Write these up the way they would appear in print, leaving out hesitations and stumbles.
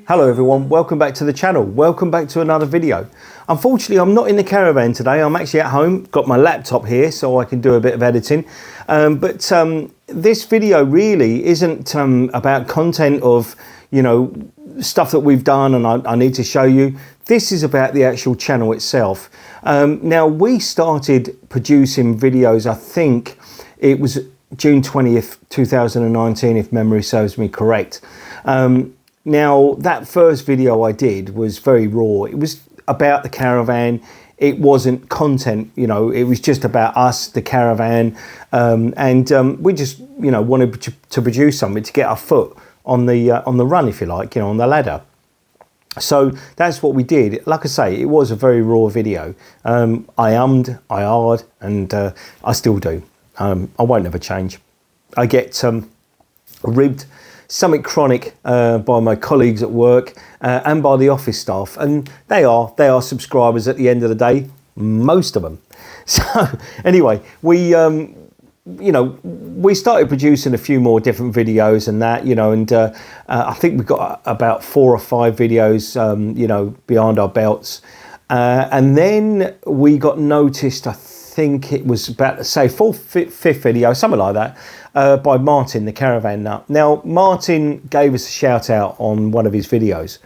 Hello everyone, welcome back to the channel. Welcome back to another video. Unfortunately, I'm not in the caravan today. I'm actually at home. Got my laptop here so I can do a bit of editing. But this video really isn't about content of, you know, stuff that we've done and I need to show you. This is about the actual channel itself. Now, we started producing videos, I think it was June 20th, 2019, if memory serves me correct. Now, that first video I did was very raw. It was about the caravan. It wasn't content, you know, it was just about us, the caravan. We just, you know, wanted to produce something to get our foot on the run, if you like, you know, on the ladder. So that's what we did. Like I say, it was a very raw video. I ummed, I ahed, and I still do. I won't ever change. I get ribbed something chronic by my colleagues at work and by the office staff, and they are subscribers at the end of the day, most of them. So anyway, we you know, we started producing a few more different videos and that, you know, and I think we got about 4 or 5 videos you know, behind our belts, and then we got noticed, I think it was about, say, 4th, 5th video, something like that, by Martin, the caravan nut. Now, Martin gave us a shout out on one of his videos.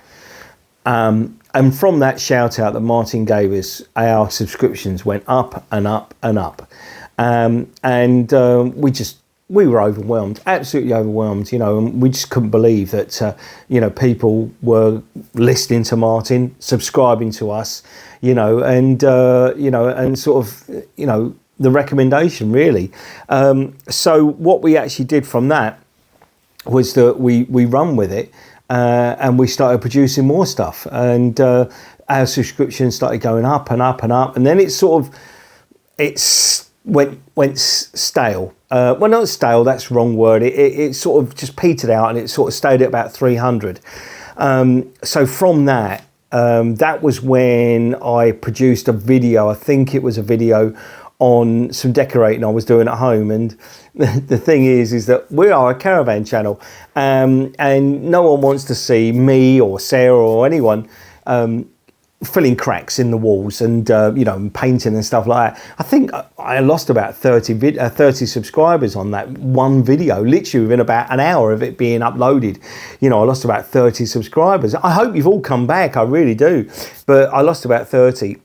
And from that shout out that Martin gave us, our subscriptions went up and up and up. We were overwhelmed, absolutely overwhelmed, you know, and we just couldn't believe that, you know, people were listening to Martin, subscribing to us, you know, and sort of, you know, the recommendation really. So what we actually did from that was that we run with it, and we started producing more stuff, and our subscriptions started going up and up and up, and then it sort of, went stale. Well, not stale, that's the wrong word. It sort of just petered out, and it sort of stayed at about 300. So from that, that was when I produced a video. I think it was a video on some decorating I was doing at home. And the thing is that we are a caravan channel, and no one wants to see me or Sarah or anyone filling cracks in the walls and you know, painting and stuff like that. I think I lost about 30 subscribers on that one video, literally within about an hour of it being uploaded. You know, I lost about 30 subscribers. I hope you've all come back, I really do, but I lost about 30.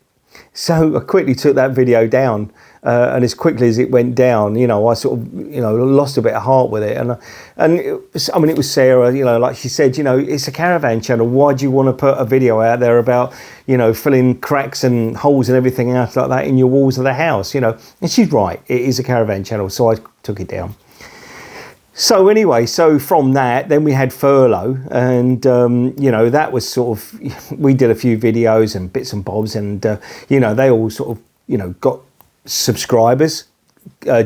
So I quickly took that video down, and as quickly as it went down, you know, I sort of, you know, lost a bit of heart with it. And I mean, it was Sarah, you know, like she said, you know, it's a caravan channel. Why do you want to put a video out there about, you know, filling cracks and holes and everything else like that in your walls of the house, you know? And she's right, it is a caravan channel, so I took it down. So anyway, so from that, then we had furlough, and you know, that was sort of, we did a few videos and bits and bobs, and you know, they all sort of, you know, got subscribers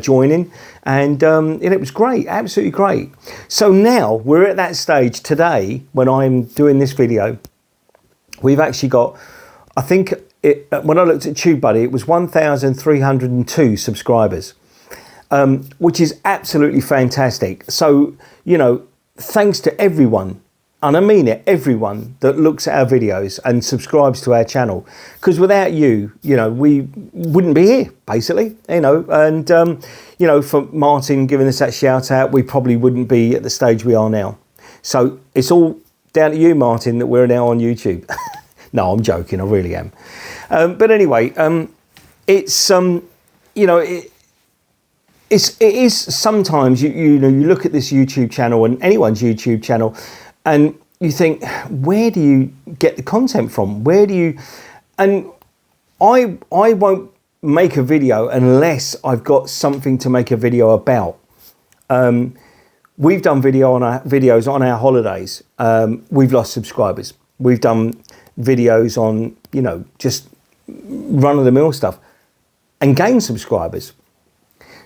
joining, and it was great, absolutely great. So now we're at that stage today when I'm doing this video. We've actually got, I think when I looked at TubeBuddy, it was 1,302 subscribers. Which is absolutely fantastic. So, you know, thanks to everyone, and I mean it, everyone that looks at our videos and subscribes to our channel, because without you, you know, we wouldn't be here, basically, you know, and, you know, for Martin giving us that shout out, we probably wouldn't be at the stage we are now. So it's all down to you, Martin, that we're now on YouTube. No, I'm joking, I really am. But anyway, it's, you know, it is sometimes, you know, you look at this YouTube channel and anyone's YouTube channel and you think, where do you get the content from? Where do you, and I won't make a video unless I've got something to make a video about. We've done videos on our holidays. We've lost subscribers. We've done videos on, you know, just run-of-the-mill stuff and gained subscribers.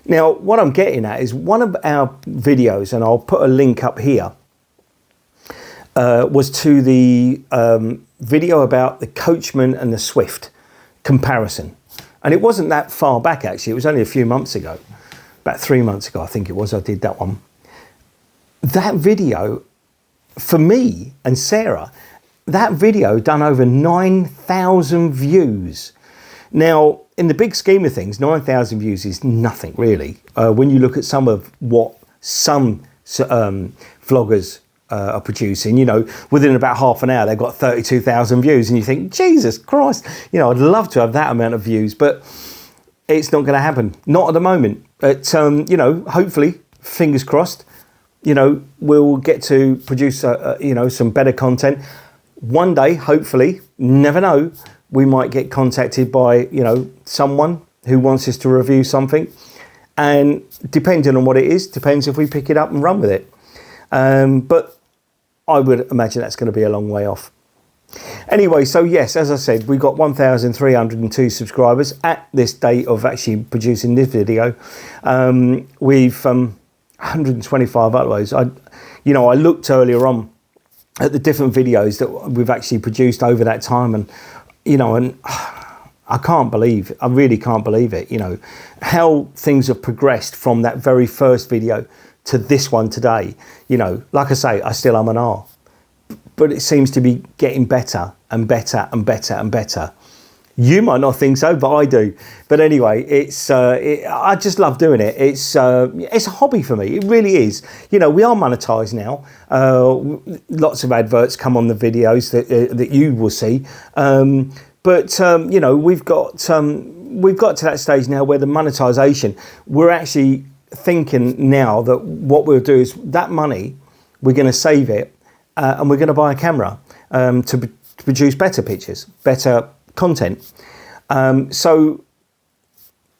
Now, what I'm getting at is one of our videos, and I'll put a link up here, was to the video about the Coachman and the Swift comparison. And it wasn't that far back, actually. It was only a few months ago. about 3 months ago, I think it was, I did that one. That video, for me and Sarah, that video done over 9,000 views. Now, in the big scheme of things, 9,000 views is nothing really. When you look at some of what some vloggers are producing, you know, within about half an hour, they've got 32,000 views, and you think, Jesus Christ, you know, I'd love to have that amount of views, but it's not going to happen. Not at the moment. But, you know, hopefully, fingers crossed, you know, we'll get to produce, you know, some better content. One day, hopefully, never know, we might get contacted by, you know, someone who wants us to review something. And depending on what it is, depends if we pick it up and run with it. But I would imagine that's going to be a long way off. Anyway, so yes, as I said, we got 1,302 subscribers at this date of actually producing this video. We've 125 uploads. You know, I looked earlier on at the different videos that we've actually produced over that time, and you know, and I can't believe, I really can't believe it, you know, how things have progressed from that very first video to this one today. You know, like I say, I still am an R, but it seems to be getting better and better and better and better. You might not think so, but I do. But anyway, it's I just love doing it. It's a hobby for me. It really is. You know, we are monetized now. Lots of adverts come on the videos that you will see. But you know, we've got to that stage now where the monetization, we're actually thinking now that what we'll do is that money, we're going to save it, and we're going to buy a camera to produce better pictures, better content. So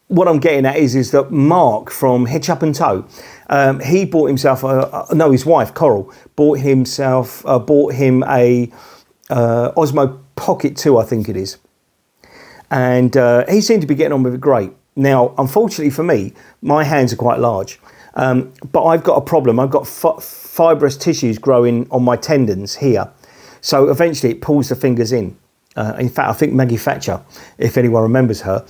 what I'm getting at is that Mark from Hitch Up and Tow, he bought himself his wife Coral bought him a Osmo Pocket 2, I think it is, and he seemed to be getting on with it great. Now, unfortunately for me, my hands are quite large, but I've got a problem. I've got fibrous tissues growing on my tendons here, so eventually it pulls the fingers in. In fact, I think Maggie Thatcher, if anyone remembers her,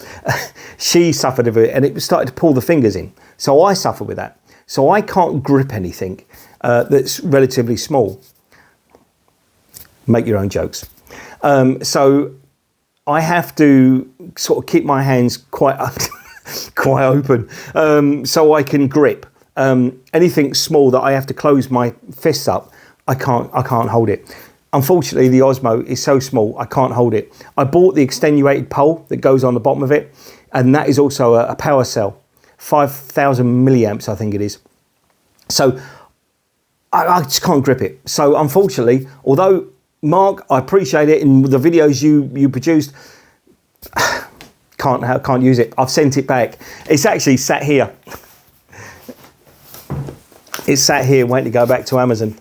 she suffered with it, and it started to pull the fingers in. So I suffer with that. So I can't grip anything that's relatively small. Make your own jokes. So I have to sort of keep my hands quite quite open, so I can grip. Anything small that I have to close my fists up, I can't hold it. Unfortunately, the Osmo is so small, I can't hold it. I bought the extenuated pole that goes on the bottom of it, and that is also a power cell, 5,000 milliamps, I think it is. So I just can't grip it. So unfortunately, although Mark, I appreciate it in the videos you produced, can't use it. I've sent it back. It's actually sat here. It's sat here waiting to go back to Amazon.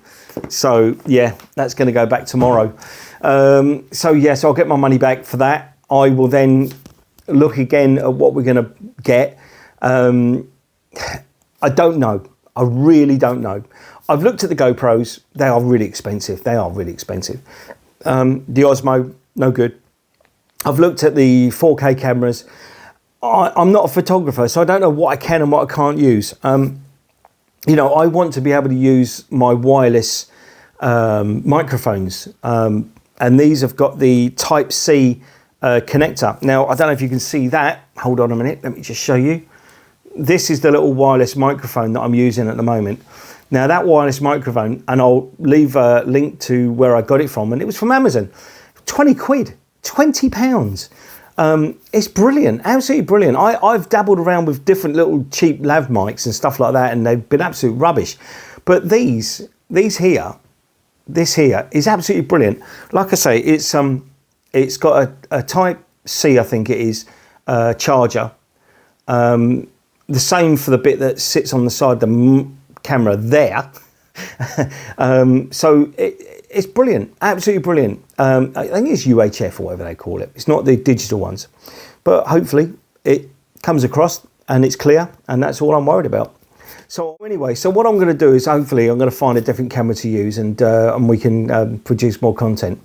So yeah, that's going to go back tomorrow. So yes, I'll get my money back for that. I will then look again at what we're going to get. I don't know. I really don't know. I've looked at the GoPros. They are really expensive. The Osmo, no good. I've looked at the 4K cameras. I'm not a photographer, so I don't know what I can and what I can't use. You know, I want to be able to use my wireless microphones, and these have got the Type-C connector. Now, I don't know if you can see that. Hold on a minute, let me just show you. This is the little wireless microphone that I'm using at the moment. Now, that wireless microphone, and I'll leave a link to where I got it from, and it was from Amazon. 20 quid, 20 pounds. It's brilliant, absolutely brilliant. I've dabbled around with different little cheap lav mics and stuff like that, and they've been absolute rubbish. But this here is absolutely brilliant. Like I say, it's got a Type-C, I think it is, charger. The same for the bit that sits on the side of the camera there. So it's brilliant, absolutely brilliant. I think it's UHF or whatever they call it. It's not the digital ones, but hopefully it comes across and it's clear, and that's all I'm worried about. So anyway, so what I'm going to do is hopefully I'm going to find a different camera to use, and we can produce more content.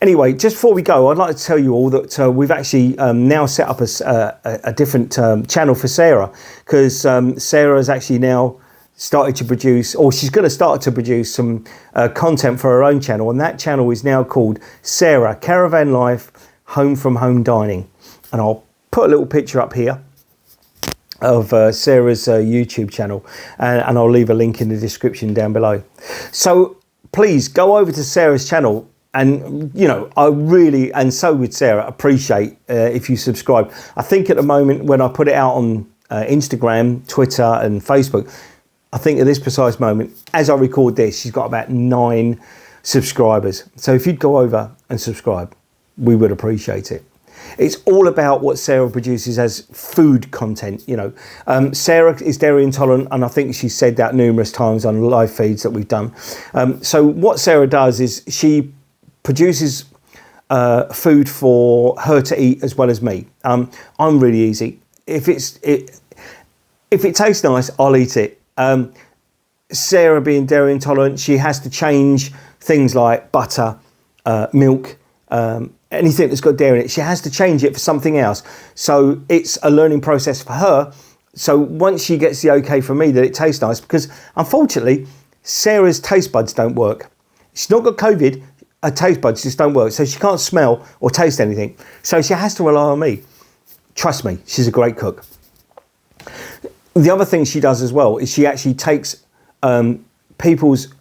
Anyway, just before we go, I'd like to tell you all that we've actually now set up a different channel for Sarah, because Sarah has actually now started to produce, or she's going to start to produce some content for her own channel, and that channel is now called Sarah Caravan Life Home from Home Dining. And I'll put a little picture up here of Sarah's YouTube channel, and I'll leave a link in the description down below. So please go over to Sarah's channel, and you know, I really, and so would Sarah, appreciate if you subscribe. I think at the moment when I put it out on Instagram, Twitter and Facebook, I think at this precise moment, as I record this, she's got about 9 subscribers. So if you'd go over and subscribe, we would appreciate it. It's all about what Sarah produces as food content, you know. Sarah is dairy intolerant, and I think she's said that numerous times on live feeds that we've done. So what Sarah does is she produces food for her to eat as well as me. I'm really easy. If it tastes nice, I'll eat it. Sarah, being dairy intolerant, she has to change things like butter, milk, anything that's got dairy in it. She has to change it for something else. So it's a learning process for her. So once she gets the okay from me that it tastes nice, because unfortunately Sarah's taste buds don't work. She's not got COVID, her taste buds just don't work. So she can't smell or taste anything. So she has to rely on me. Trust me, she's a great cook. The other thing she does as well is she actually takes people's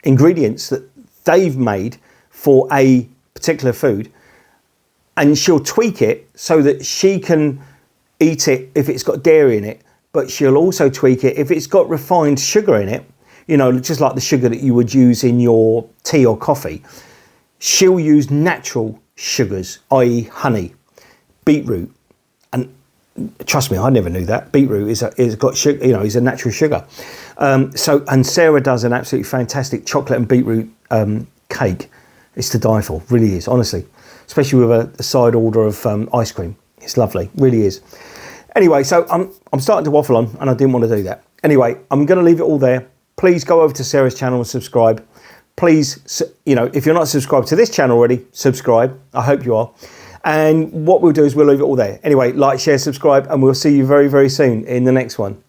ingredients that they've made for a particular food, and she'll tweak it so that she can eat it if it's got dairy in it, but she'll also tweak it if it's got refined sugar in it, you know, just like the sugar that you would use in your tea or coffee. She'll use natural sugars, i.e. honey, beetroot, and trust me, I never knew that. Beetroot is got sugar, you know, is a natural sugar. And Sarah does an absolutely fantastic chocolate and beetroot cake. It's to die for, really is, honestly. Especially with a side order of ice cream. It's lovely, really is. Anyway, so I'm starting to waffle on, and I didn't want to do that. Anyway, I'm going to leave it all there. Please go over to Sarah's channel and subscribe. Please, you know, if you're not subscribed to this channel already, subscribe. I hope you are. And what we'll do is we'll leave it all there. Anyway, like, share, subscribe, and we'll see you very, very soon in the next one.